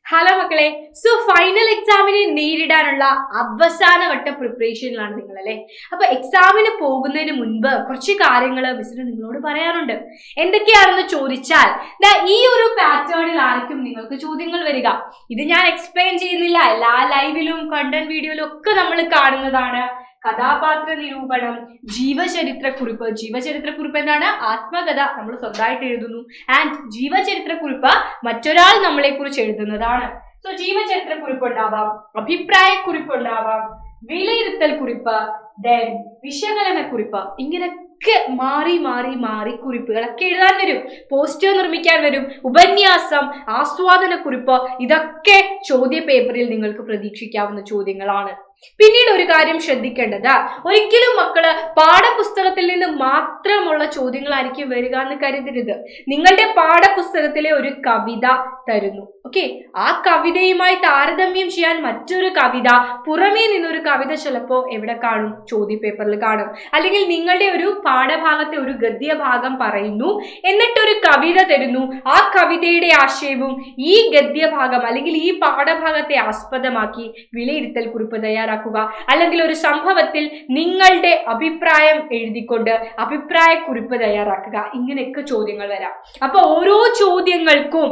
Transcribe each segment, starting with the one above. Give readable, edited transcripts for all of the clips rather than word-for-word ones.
Hello മക്കളെ, so final എക്സാമിനെ നേരിടാനുള്ള അവസാനവട്ട പ്രിപ്പറേഷനിലാണ് നിങ്ങൾ അല്ലെ. അപ്പൊ എക്സാമിന് പോകുന്നതിന് മുൻപ് കുറച്ച് കാര്യങ്ങൾ മിസ്സിന് നിങ്ങളോട് പറയാറുണ്ട്. എന്തൊക്കെയാണെന്ന് ചോദിച്ചാൽ ഈ ഒരു പാറ്റേണിൽ ആയിരിക്കും നിങ്ങൾക്ക് ചോദ്യങ്ങൾ വരിക. ഇത് ഞാൻ എക്സ്പ്ലെയിൻ ചെയ്യുന്നില്ല, എല്ലാ ലൈവിലും കണ്ടന്റ് വീഡിയോയിലും ഒക്കെ നമ്മൾ കാണുന്നതാണ്. കഥാപാത്ര നിരൂപണം, ജീവചരിത്രക്കുറിപ്പ്. ജീവചരിത്രക്കുറിപ്പ് എന്താണ്? ആത്മകഥ നമ്മൾ സ്വന്തമായിട്ട് എഴുതുന്നു. ആൻഡ് ജീവചരിത്രക്കുറിപ്പ് മറ്റൊരാൾ നമ്മളെ കുറിച്ച് എഴുതുന്നതാണ്. സോ ജീവചരിത്രക്കുറിപ്പ് ഉണ്ടാവാം, അഭിപ്രായക്കുറിപ്പ് ഉണ്ടാവാം, വിലയിരുത്തൽ കുറിപ്പ്, ദെൻ വിശകലന കുറിപ്പ്. ഇങ്ങനെയൊക്കെ മാറി മാറി മാറി കുറിപ്പുകളൊക്കെ എഴുതാൻ വരും. പോസ്റ്റർ നിർമ്മിക്കാൻ വരും, ഉപന്യാസം, ആസ്വാദന കുറിപ്പ്. ഇതൊക്കെ ചോദ്യ പേപ്പറിൽ നിങ്ങൾക്ക് പ്രതീക്ഷിക്കാവുന്ന ചോദ്യങ്ങളാണ്. പിന്നീട് ഒരു കാര്യം ശ്രദ്ധിക്കേണ്ടത്, ഒരിക്കലും മക്കള് പാഠപുസ്തകത്തിൽ നിന്ന് മാത്രമുള്ള ചോദ്യങ്ങളായിരിക്കും വരിക എന്ന് കരുതരുത്. നിങ്ങളുടെ പാഠപുസ്തകത്തിലെ ഒരു കവിത തരുന്നു, ഓക്കെ, ആ കവിതയുമായി താരതമ്യം ചെയ്യാൻ മറ്റൊരു കവിത, പുറമേ നിന്നൊരു കവിത ചിലപ്പോ എവിടെ കാണും? ചോദ്യ പേപ്പറിൽ കാണും. അല്ലെങ്കിൽ നിങ്ങളുടെ ഒരു പാഠഭാഗത്തെ ഒരു ഗദ്യഭാഗം പറയുന്നു, എന്നിട്ടൊരു കവിത തരുന്നു. ആ കവിതയുടെ ആശയവും ഈ ഗദ്യഭാഗം അല്ലെങ്കിൽ ഈ പാഠഭാഗത്തെ ആസ്പദമാക്കി വിലയിരുത്തൽ കുറിപ്പ് തയ്യാറാക്കുക. അല്ലെങ്കിൽ ഒരു സംഭവത്തിൽ നിങ്ങളുടെ അഭിപ്രായം എഴുതിക്കൊണ്ട് അഭിപ്രായ കുറിപ്പ് തയ്യാറാക്കുക. ഇങ്ങനെയൊക്കെ ചോദ്യങ്ങൾ വരാം. അപ്പൊ ഓരോ ചോദ്യങ്ങൾക്കും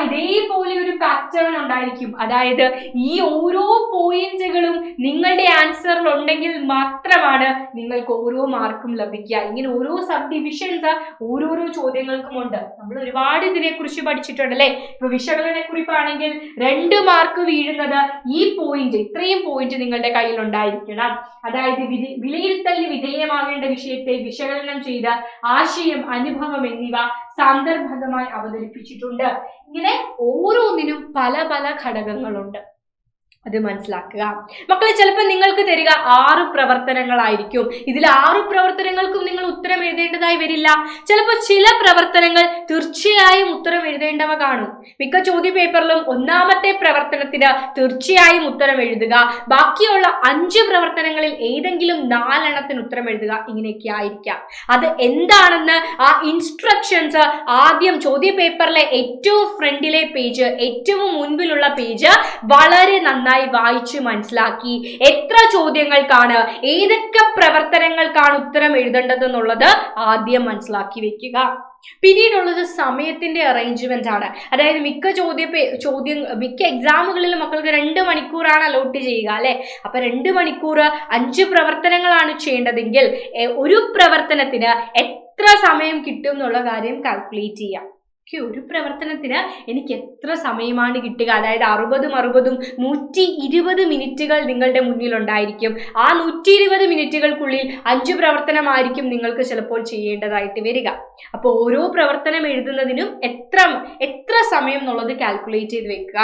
ഇതേപോലെ ഒരു പാറ്റേൺ ഉണ്ടായിരിക്കും. അതായത് ഈ ഓരോ പോയിന്റുകളും നിങ്ങളുടെ ആൻസറിൽ ഉണ്ടെങ്കിൽ മാത്രമാണ് നിങ്ങൾക്ക് ഓരോ മാർക്കും ലഭിക്കുക. ഇങ്ങനെ ഓരോ സബ് ഡിവിഷൻസ് ഓരോരോ ചോദ്യങ്ങൾക്കും ഉണ്ട്. നമ്മൾ ഒരുപാട് ഇതിനെ കുറിച്ച് പഠിച്ചിട്ടുണ്ട് അല്ലെ. ഇപ്പൊ വിശകലന കുറിപ്പാണെങ്കിൽ 2 മാർക്ക് വീഴുന്നത് ഈ പോയിന്റ്, ഇത്രയും പോയിന്റ് നിങ്ങളുടെ കയ്യിൽ ഉണ്ടായിരിക്കണം. അതായത് വിലയിരുത്തലിന് വിധേയമാകേണ്ട വിഷയത്തെ വിശകലനം ചെയ്ത് ആശയം, അനുഭവം എന്നിവ സാന്ദർഭികമായി അവതരിപ്പിച്ചിട്ടുണ്ട്. ഇങ്ങനെ ഓരോന്നിനും പല പല ഘടകങ്ങളുണ്ട്. അത് മനസ്സിലാക്കുക മക്കളെ. ചിലപ്പോൾ നിങ്ങൾക്ക് തരിക 6 പ്രവർത്തനങ്ങളായിരിക്കും. ഇതിൽ 6 പ്രവർത്തനങ്ങൾക്കും നിങ്ങൾ ഉത്തരം എഴുതേണ്ടതായി വരില്ല. ചിലപ്പോൾ ചില പ്രവർത്തനങ്ങൾ തീർച്ചയായും ഉത്തരം എഴുതേണ്ടവ കാണും. മിക്ക ചോദ്യ പേപ്പറിലും ഒന്നാമത്തെ പ്രവർത്തനത്തിന് തീർച്ചയായും ഉത്തരം എഴുതുക, ബാക്കിയുള്ള 5 പ്രവർത്തനങ്ങളിൽ ഏതെങ്കിലും 4 എണ്ണത്തിന് ഉത്തരം എഴുതുക. ഇങ്ങനെയൊക്കെ ആയിരിക്കാം. അത് എന്താണെന്ന് ആ ഇൻസ്ട്രക്ഷൻസ് ആദ്യം ചോദ്യ പേപ്പറിലെ ഏറ്റവും ഫ്രണ്ടിലെ പേജ്, ഏറ്റവും മുൻപിലുള്ള പേജ് വളരെ നന്നായി വായിച്ച് മനസ്സിലാക്കി എത്ര ചോദ്യങ്ങൾക്കാണ്, ഏതൊക്കെ പ്രവർത്തനങ്ങൾക്കാണ് ഉത്തരം എഴുതേണ്ടതെന്നുള്ളത് ആദ്യം മനസ്സിലാക്കി വെക്കുക. പിന്നീടുള്ളത് സമയത്തിന്റെ അറേഞ്ച്മെന്റ് ആണ്. അതായത് മിക്ക എക്സാമുകളിലും മക്കൾക്ക് 2 മണിക്കൂറാണ് അലോട്ട് ചെയ്യുക അല്ലെ. അപ്പൊ 2 മണിക്കൂർ 5 പ്രവർത്തനങ്ങളാണ് ചെയ്യേണ്ടതെങ്കിൽ ഒരു പ്രവർത്തനത്തിന് എത്ര സമയം കിട്ടും എന്നുള്ള കാര്യം കാൽക്കുലേറ്റ് ചെയ്യാം. ഒരു പ്രവർത്തനത്തിന് എനിക്ക് എത്ര സമയമാണ് കിട്ടുക? അതായത് 60 120 മിനിറ്റുകൾ നിങ്ങളുടെ മുന്നിൽ ഉണ്ടായിരിക്കും. ആ 120 മിനിറ്റുകൾക്കുള്ളിൽ 5 പ്രവർത്തനമായിരിക്കും നിങ്ങൾക്ക് ചിലപ്പോൾ ചെയ്യേണ്ടതായിട്ട് വരിക. അപ്പോൾ ഓരോ പ്രവർത്തനം എഴുതുന്നതിനും എത്ര സമയം എന്നുള്ളത് കാൽക്കുലേറ്റ് ചെയ്ത് വെക്കുക.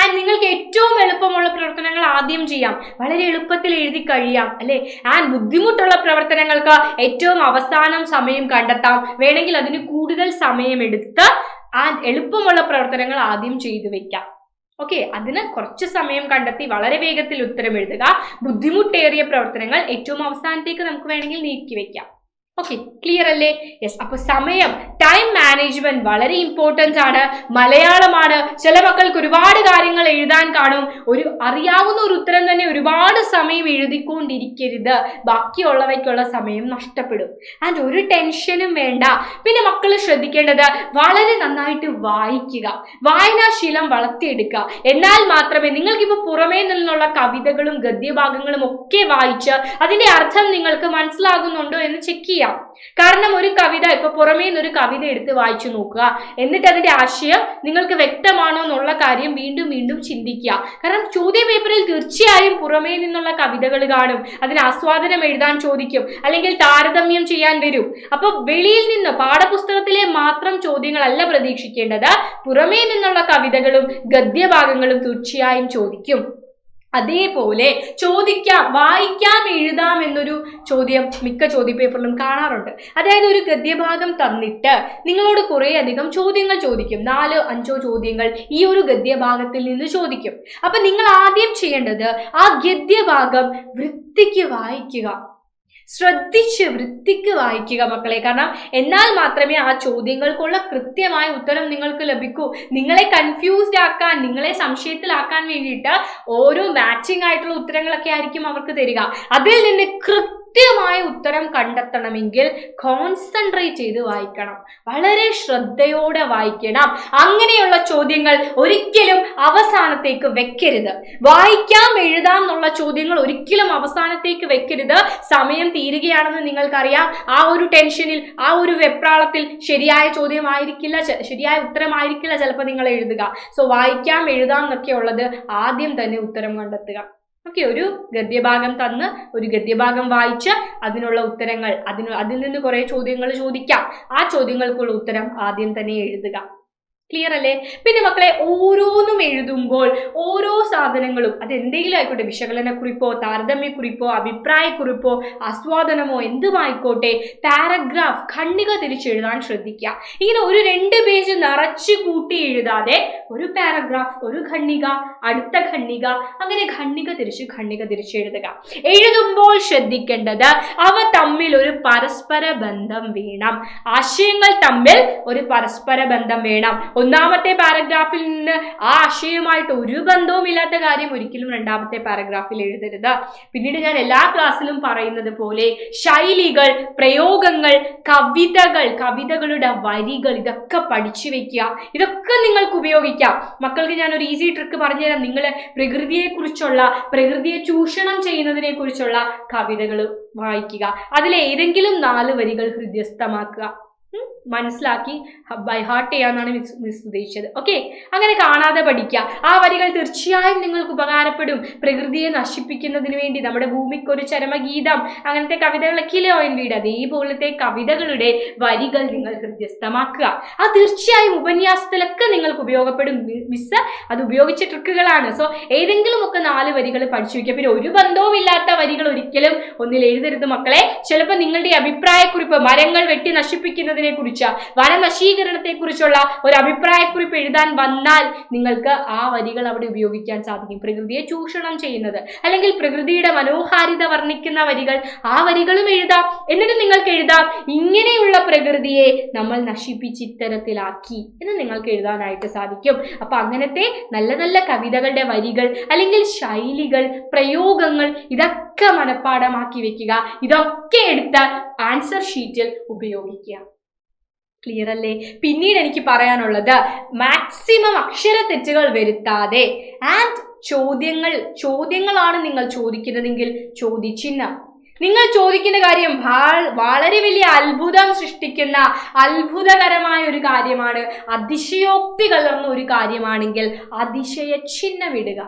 ആൻഡ് നിങ്ങൾക്ക് ഏറ്റവും എളുപ്പമുള്ള പ്രവർത്തനങ്ങൾ ആദ്യം ചെയ്യാം, വളരെ എളുപ്പത്തിൽ എഴുതി കഴിയാം അല്ലെ. ആൻഡ് ബുദ്ധിമുട്ടുള്ള പ്രവർത്തനങ്ങൾക്ക് ഏറ്റവും അവസാനം സമയം കണ്ടെത്താം. വേണമെങ്കിൽ അതിന് കൂടുതൽ സമയം എടുത്ത് എളുപ്പമുള്ള പ്രവർത്തനങ്ങൾ ആദ്യം ചെയ്തു വെക്കാം. ഓക്കെ, അതിന് കുറച്ച് സമയം കണ്ടെത്തി വളരെ വേഗത്തിൽ ഉത്തരം എഴുതുക. ബുദ്ധിമുട്ടേറിയ പ്രവർത്തനങ്ങൾ ഏറ്റവും അവസാനത്തേക്ക് നമുക്ക് വേണമെങ്കിൽ നീക്കി വെക്കാം. ഓക്കെ, ക്ലിയർ അല്ലേ? യെസ്. അപ്പൊ സമയം, ടൈം മാനേജ്മെന്റ് വളരെ ഇമ്പോർട്ടന്റ് ആണ്. മലയാളമാണ്. ചില മക്കൾക്ക് ഒരുപാട് കാര്യങ്ങൾ എഴുതാൻ കാണും. അറിയാവുന്ന ഒരു ഉത്തരം തന്നെ ഒരുപാട് സമയം എഴുതിക്കൊണ്ടിരിക്കരുത്. ബാക്കിയുള്ളവയ്ക്കുള്ള സമയം നഷ്ടപ്പെടും. ആൻഡ് ഒരു ടെൻഷനും വേണ്ട. പിന്നെ മക്കൾ ശ്രദ്ധിക്കേണ്ടത് വളരെ നന്നായിട്ട് വായിക്കുക, വായനാശീലം വളർത്തിയെടുക്കുക. എന്നാൽ മാത്രമേ നിങ്ങൾക്കിപ്പോ പുറമേ നിന്നുള്ള കവിതകളും ഗദ്യഭാഗങ്ങളും ഒക്കെ വായിച്ച് അതിന്റെ അർത്ഥം നിങ്ങൾക്ക് മനസ്സിലാകുന്നുണ്ടോ എന്ന് ചെക്ക് ചെയ്യാം. കാരണം ഒരു കവിത, ഇപ്പൊ പുറമേ നിന്നൊരു കവിത എടുത്ത് വായിച്ചു നോക്കുക, എന്നിട്ട് അതിന്റെ ആശയം നിങ്ങൾക്ക് വ്യക്തമാണോ എന്നുള്ള കാര്യം വീണ്ടും വീണ്ടും ചിന്തിക്കുക. കാരണം ചോദ്യ പേപ്പറിൽ തീർച്ചയായും പുറമേ നിന്നുള്ള കവിതകൾ കാണും. അതിന് ആസ്വാദനം എഴുതാൻ ചോദിക്കും, അല്ലെങ്കിൽ താരതമ്യം ചെയ്യാൻ വരും. അപ്പൊ വെളിയിൽ നിന്ന് പാഠപുസ്തകത്തിലെ മാത്രം ചോദ്യങ്ങളല്ല പ്രതീക്ഷിക്കേണ്ടത്, പുറമേ നിന്നുള്ള കവിതകളും ഗദ്യഭാഗങ്ങളും തീർച്ചയായും ചോദിക്കും. അതേപോലെ ചോദിക്കാം, വായിക്കാം, എഴുതാം എന്നൊരു ചോദ്യം മിക്ക ചോദ്യ പേപ്പറിലും കാണാറുണ്ട്. അതായത് ഒരു ഗദ്യഭാഗം തന്നിട്ട് നിങ്ങളോട് കുറേ അധികം ചോദ്യങ്ങൾ ചോദിക്കും. 4-5 ചോദ്യങ്ങൾ ഈ ഒരു ഗദ്യഭാഗത്തിൽ നിന്ന് ചോദിക്കും. അപ്പൊ നിങ്ങൾ ആദ്യം ചെയ്യേണ്ടത് ആ ഗദ്യഭാഗം വൃത്തിക്ക് വായിക്കുക. ശ്രദ്ധിച്ച് വൃത്തിക്ക് വായിക്കുക മക്കളെ. കാരണം എന്നാൽ മാത്രമേ ആ ചോദ്യങ്ങൾക്കുള്ള കൃത്യമായ ഉത്തരം നിങ്ങൾക്ക് ലഭിക്കൂ. നിങ്ങളെ കൺഫ്യൂസ്ഡ് ആക്കാൻ, നിങ്ങളെ സംശയത്തിലാക്കാൻ വേണ്ടിയിട്ട് ഓരോ മാച്ചിങ് ആയിട്ടുള്ള ഉത്തരങ്ങളൊക്കെ ആയിരിക്കും അവർക്ക് തരിക. അതിൽ നിന്ന് കൃത്യമായ ഉത്തരം കണ്ടെത്തണമെങ്കിൽ കോൺസെൻട്രേറ്റ് ചെയ്ത് വായിക്കണം, വളരെ ശ്രദ്ധയോടെ വായിക്കണം. അങ്ങനെയുള്ള ചോദ്യങ്ങൾ ഒരിക്കലും അവസാനത്തേക്ക് വെക്കരുത്. വായിക്കാം എഴുതാം എന്നുള്ള ചോദ്യങ്ങൾ ഒരിക്കലും അവസാനത്തേക്ക് വെക്കരുത്. സമയം തീരുകയാണെന്ന് നിങ്ങൾക്കറിയാം. ആ ഒരു ടെൻഷനിൽ, ആ ഒരു വെപ്രാളത്തിൽ ശരിയായ ചോദ്യമായിരിക്കില്ല, ശരിയായ ഉത്തരമായിരിക്കില്ല ചിലപ്പോൾ നിങ്ങൾ എഴുതുക. സോ വായിക്കാം എഴുതാം എന്നൊക്കെ ഉള്ളത് ആദ്യം തന്നെ ഉത്തരം കണ്ടെത്തുക. ഓക്കെ, ഒരു ഗദ്യഭാഗം തന്ന് ഒരു ഗദ്യഭാഗം വായിച്ച് അതിനുള്ള ഉത്തരങ്ങൾ, അതിൽ നിന്ന് കുറെ ചോദ്യങ്ങൾ ചോദിക്കാം. ആ ചോദ്യങ്ങൾക്കുള്ള ഉത്തരം ആദ്യം തന്നെ എഴുതുക. ക്ലിയർ അല്ലേ? പിന്നെ മക്കളെ, ഓരോന്നും എഴുതുമ്പോൾ ഓരോ സാധനങ്ങളും അത് എന്തെങ്കിലും ആയിക്കോട്ടെ, വിശകലനക്കുറിപ്പോ താരതമ്യക്കുറിപ്പോ അഭിപ്രായക്കുറിപ്പോ ആസ്വാദനമോ എന്തുമായിക്കോട്ടെ, പാരഗ്രാഫ് ഖണ്ഡിക തിരിച്ചെഴുതാൻ ശ്രദ്ധിക്കുക. ഇങ്ങനെ ഒരു 2 പേജ് നിറച്ചു കൂട്ടി എഴുതാതെ ഒരു പാരഗ്രാഫ്, ഒരു ഖണ്ഡിക, അടുത്ത ഖണ്ഡിക, അങ്ങനെ ഖണ്ഡിക തിരിച്ച് എഴുതുക. എഴുതുമ്പോൾ ശ്രദ്ധിക്കേണ്ടത് അവ തമ്മിൽ ഒരു പരസ്പര ബന്ധം വേണം. ആശയങ്ങൾ തമ്മിൽ ഒരു പരസ്പര ബന്ധം വേണം. ഒന്നാമത്തെ പാരഗ്രാഫിൽ നിന്ന് ആ ആശയവുമായിട്ട് ഒരു ബന്ധവും ഇല്ലാത്ത കാര്യം ഒരിക്കലും രണ്ടാമത്തെ പാരഗ്രാഫിൽ എഴുതരുത്. പിന്നീട് ഞാൻ എല്ലാ ക്ലാസ്സിലും പറയുന്നത് പോലെ ശൈലികൾ, പ്രയോഗങ്ങൾ, കവിതകളുടെ വരികൾ ഇതൊക്കെ പഠിച്ചു വെക്കുക. ഇതൊക്കെ നിങ്ങൾക്ക് ഉപയോഗിക്കാം. മക്കൾക്ക് ഞാൻ ഒരു ഈസി ട്രിക്ക് പറഞ്ഞുതരാം. നിങ്ങൾ പ്രകൃതിയെ ചൂഷണം ചെയ്യുന്നതിനെ കുറിച്ചുള്ള കവിതകൾ വായിക്കുക. അതിലെ ഏതെങ്കിലും 4 വരികൾ ഹൃദയസ്ഥമാക്കുക, മനസ്സിലാക്കി ബൈ ഹാർട്ട് ചെയ്യാന്നാണ് മിസ് ഉദ്ദേശിച്ചത്. ഓക്കെ, അങ്ങനെ കാണാതെ പഠിക്കുക. ആ വരികൾ തീർച്ചയായും നിങ്ങൾക്ക് ഉപകാരപ്പെടും. പ്രകൃതിയെ നശിപ്പിക്കുന്നതിന് വേണ്ടി നമ്മുടെ ഭൂമിക്കൊരു ചരമഗീതം, അങ്ങനത്തെ കവിതകളൊക്കെ ഇല്ലേ ONVയുടെ, അതേപോലത്തെ കവിതകളുടെ വരികൾ നിങ്ങൾ ഹൃദയസ്ഥമാക്കുക. അത് തീർച്ചയായും ഉപന്യാസത്തിലൊക്കെ നിങ്ങൾക്ക് ഉപയോഗപ്പെടും. മിസ് അത് ഉപയോഗിച്ച ട്രിക്കുകളാണ്. സോ ഏതെങ്കിലും ഒക്കെ 4 വരികൾ പഠിച്ചു വയ്ക്കുക. പിന്നെ ഒരു ബന്ധവും ഇല്ലാത്ത വരികൾ ഒരിക്കലും ഒന്നിൽ എഴുതരുത് മക്കളെ. ചിലപ്പോൾ നിങ്ങളുടെ അഭിപ്രായക്കുറിപ്പ്, മരങ്ങൾ വെട്ടി നശിപ്പിക്കുന്നതിനെ കുറിച്ച്, വനനശീകരണത്തെ കുറിച്ചുള്ള ഒരു അഭിപ്രായക്കുറിപ്പ് എഴുതാൻ വന്നാൽ നിങ്ങൾക്ക് ആ വരികൾ അവിടെ ഉപയോഗിക്കാൻ സാധിക്കും. പ്രകൃതിയെ ചൂഷണം ചെയ്യുന്നത് അല്ലെങ്കിൽ പ്രകൃതിയുടെ മനോഹാരിത വർണ്ണിക്കുന്ന വരികൾ, ആ വരികളും എഴുതാം. എന്നിട്ട് നിങ്ങൾക്ക് എഴുതാം, ഇങ്ങനെയുള്ള പ്രകൃതിയെ നമ്മൾ നശിപ്പിച്ച് ഇത്തരത്തിലാക്കി എന്ന് നിങ്ങൾക്ക് എഴുതാനായിട്ട് സാധിക്കും. അപ്പൊ അങ്ങനത്തെ നല്ല നല്ല കവിതകളുടെ വരികൾ അല്ലെങ്കിൽ ശൈലികൾ, പ്രയോഗങ്ങൾ ഇതൊക്കെ മനഃപ്പാഠമാക്കി വെക്കുക. ഇതൊക്കെ എടുത്ത് ആൻസർ ഷീറ്റിൽ ഉപയോഗിക്കുക. ക്ലിയർ അല്ലേ? പിന്നീട് എനിക്ക് പറയാനുള്ളത്, മാക്സിമം അക്ഷരത്തെറ്റുകൾ വരുത്താതെ ആൻഡ് ചോദ്യങ്ങളാണ് നിങ്ങൾ ചോദിക്കുന്നതെങ്കിൽ ചോദ്യചിഹ്നം. നിങ്ങൾ ചോദിക്കുന്ന കാര്യം വളരെ വലിയ അത്ഭുതം സൃഷ്ടിക്കുന്ന അത്ഭുതകരമായ ഒരു കാര്യമാണ്, അതിശയോക്തി കലർന്ന ഒരു കാര്യമാണെങ്കിൽ അതിശയ ചിഹ്നം ഇടുക.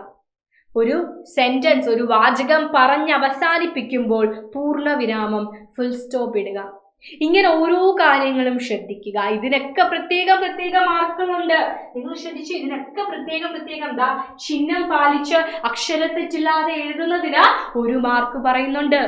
ഒരു സെന്റൻസ്, ഒരു വാചകം പറഞ്ഞ് അവസാനിപ്പിക്കുമ്പോൾ പൂർണ്ണവിരാമം, ഫുൾ സ്റ്റോപ്പ് ഇടുക. ഇങ്ങനെ ഓരോ കാര്യങ്ങളും ശ്രദ്ധിക്കുക. ഇതിനൊക്കെ പ്രത്യേക മാർക്കുകളുണ്ട്. നിങ്ങൾ ശ്രദ്ധിച്ചു, ഇതിനൊക്കെ പ്രത്യേകം ചിഹ്നം പാലിച്ച് അക്ഷരത്തെറ്റില്ലാതെ എഴുതുന്നതിന് 1 മാർക്ക് പറയുന്നുണ്ട്.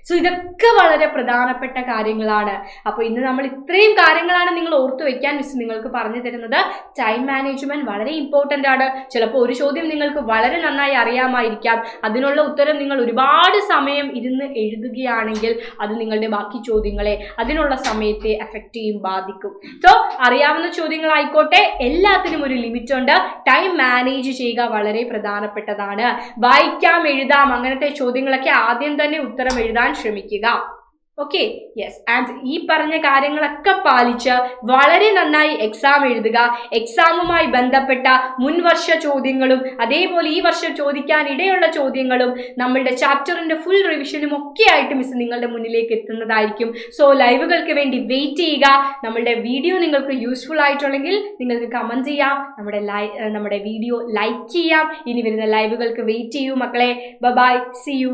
സോ ഇതൊക്കെ വളരെ പ്രധാനപ്പെട്ട കാര്യങ്ങളാണ്. അപ്പോൾ ഇന്ന് നമ്മൾ ഇത്രയും കാര്യങ്ങളാണ് നിങ്ങൾ ഓർത്തു വെക്കാൻ മിസ് നിങ്ങൾക്ക് പറഞ്ഞു തരുന്നത്. ടൈം മാനേജ്മെന്റ് വളരെ ഇമ്പോർട്ടൻ്റ് ആണ്. ചിലപ്പോൾ ഒരു ചോദ്യം നിങ്ങൾക്ക് വളരെ നന്നായി അറിയാമായിരിക്കാം, അതിനുള്ള ഉത്തരം നിങ്ങൾ ഒരുപാട് സമയം ഇരുന്ന് എഴുതുകയാണെങ്കിൽ അത് നിങ്ങളുടെ ബാക്കി ചോദ്യങ്ങളെ, അതിനുള്ള സമയത്തെ എഫക്റ്റ് ചെയ്യും, ബാധിക്കും. സോ അറിയാവുന്ന ചോദ്യങ്ങളായിക്കോട്ടെ, എല്ലാത്തിനും ഒരു ലിമിറ്റ് ഉണ്ട്. ടൈം മാനേജ് ചെയ്യുക വളരെ പ്രധാനപ്പെട്ടതാണ്. വായിക്കാം എഴുതാം അങ്ങനത്തെ ചോദ്യങ്ങളൊക്കെ ആദ്യം തന്നെ ഉത്തരം എഴുതാൻ ശ്രമിക്കുക. Okay, yes. ആൻഡ് ഈ പറഞ്ഞ കാര്യങ്ങളൊക്കെ പാലിച്ച് വളരെ നന്നായി എക്സാം എഴുതുക. എക്സാമുമായി ബന്ധപ്പെട്ട മുൻവർഷ ചോദ്യങ്ങളും അതേപോലെ ഈ വർഷം ചോദിക്കാൻ ഇടയുള്ള ചോദ്യങ്ങളും നമ്മളുടെ ചാപ്റ്ററിന്റെ ഫുൾ റിവിഷനും ഒക്കെ ആയിട്ട് മിസ് നിങ്ങളുടെ മുന്നിലേക്ക് എത്തുന്നതായിരിക്കും. സോ ലൈവുകൾക്ക് വേണ്ടി വെയിറ്റ് ചെയ്യുക. നമ്മളുടെ വീഡിയോ നിങ്ങൾക്ക് യൂസ്ഫുൾ ആയിട്ടുണ്ടെങ്കിൽ നിങ്ങൾക്ക് കമന്റ് ചെയ്യാം, നമ്മുടെ വീഡിയോ ലൈക്ക് ചെയ്യാം. ഇനി വരുന്ന ലൈവുകൾക്ക് വെയിറ്റ് ചെയ്യൂ മക്കളെ. Bye, see U.